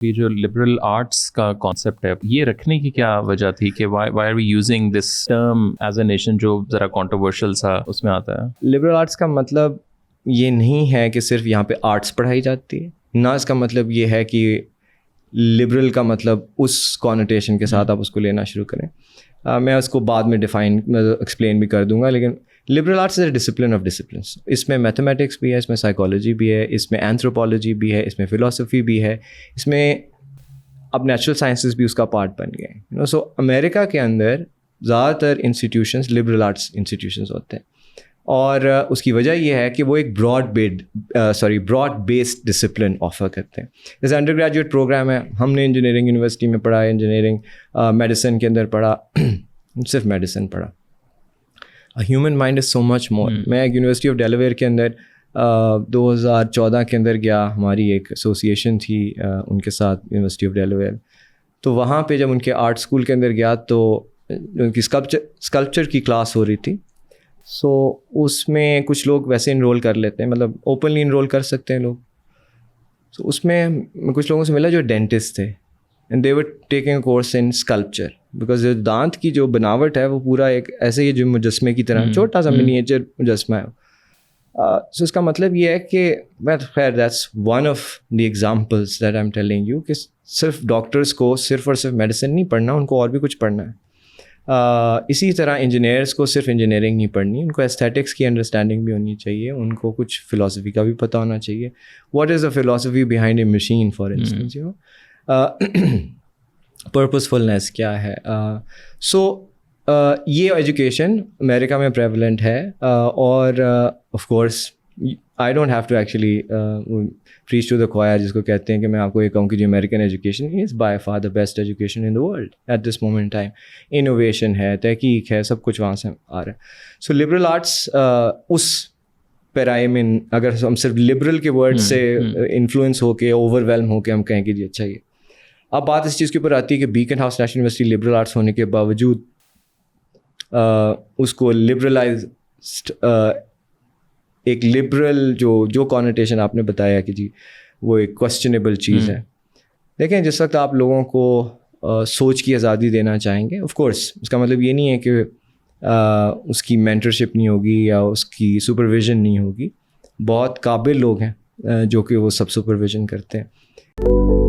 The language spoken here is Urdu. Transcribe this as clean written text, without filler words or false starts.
یہ جو لبرل آرٹس کا کانسیپٹ ہے یہ رکھنے کی کیا وجہ تھی کہ why are we using this term as a nation جو ذرا کانٹروورشل سا اس میں آتا ہے؟ لبرل آرٹس کا مطلب یہ نہیں ہے کہ صرف یہاں پہ آرٹس پڑھائی جاتی ہے، نہ اس کا مطلب یہ ہے کہ لبرل کا مطلب اس کانوٹیشن کے ساتھ آپ اس کو لینا شروع کریں. میں اس کو بعد میں ایکسپلین بھی کر دوں گا. لیکن liberal arts is a discipline of disciplines. اس میں میتھمیٹکس بھی ہے، اس میں سائیکالوجی بھی ہے، اس میں اینتھروپولوجی بھی ہے، اس میں فلاسفی بھی ہے، اس میں اب نیچرل سائنسز بھی اس کا پارٹ بن گئے. سو امریکہ کے اندر زیادہ تر انسٹیٹیوشنز لبرل آرٹس انسٹیٹیوشنز ہوتے ہیں، اور اس کی وجہ یہ ہے کہ وہ ایک براڈ بیسڈ ڈسپلن آفر کرتے ہیں. جیسے انڈر گریجویٹ پروگرام ہے، ہم نے انجینئرنگ یونیورسٹی میں پڑھا، انجینئرنگ میڈیسن کے اندر پڑھا، صرف میڈیسن پڑھا. ہیومن مائنڈ از سو مچ مور. میں ایک یونیورسٹی آف ڈیلاویئر کے اندر 2014 کے اندر گیا، ہماری ایک ایسوسیشن تھی ان کے ساتھ، یونیورسٹی آف ڈیلاویئر. تو وہاں پہ جب ان کے آرٹ اسکول کے اندر گیا تو ان کی اسکلپچر کی کلاس ہو رہی تھی. سو اس میں کچھ لوگ ویسے انرول کر لیتے ہیں، مطلب اوپنلی انرول کر سکتے ہیں لوگ. سو اس میں کچھ لوگوں سے ملا جو ڈینٹسٹ تھے، and they were taking a course in sculpture, because جو دانت کی جو بناوٹ ہے وہ پورا ایک ایسے ہی جو مجسمے کی طرح چھوٹا سا منیچر مجسمہ ہے. سو اس کا مطلب یہ ہے کہ خیر that's one of the examples that I am telling you کہ صرف ڈاکٹرس کو صرف اور صرف میڈیسن نہیں پڑھنا، ان کو اور بھی کچھ پڑھنا ہے. اسی طرح انجینئرس کو صرف انجینئرنگ نہیں پڑھنی، ان کو ایستھیٹکس کی انڈرسٹینڈنگ بھی ہونی چاہیے، ان کو کچھ فلاسفی کا بھی پتہ ہونا چاہیے. What is the philosophy behind a machine for instance, you know, purposefulness کیا ہے. سو یہ ایجوکیشن امریکہ میں پریولنٹ ہے، اور of course I don't have to actually preach to the choir, جس کو کہتے ہیں کہ میں آپ کو یہ کہوں کہ جو American education is by far the best education in the world at this moment time. Innovation ہے، تحقیق ہے، سب کچھ وہاں سے آ رہا ہے. سو لبرل آرٹس اس پیرائے میں، اگر ہم صرف لبرل کے ورڈ سے انفلوئنس ہو کے اوور ویلم ہو کے ہم کہیں کہ جی اچھا یہ. اب بات اس چیز کے اوپر آتی ہے کہ Beaconhouse National University liberal arts ہونے کے باوجود اس کو لبرلائز ایک لبرل جو کانوٹیشن آپ نے بتایا کہ جی وہ ایک کوسچنیبل چیز ہے. دیکھیں جس وقت آپ لوگوں کو سوچ کی آزادی دینا چاہیں گے، آف کورس اس کا مطلب یہ نہیں ہے کہ اس کی مینٹرشپ نہیں ہوگی یا اس کی سپرویژن نہیں ہوگی. بہت قابل لوگ ہیں جو کہ وہ سب سپرویژن کرتے ہیں.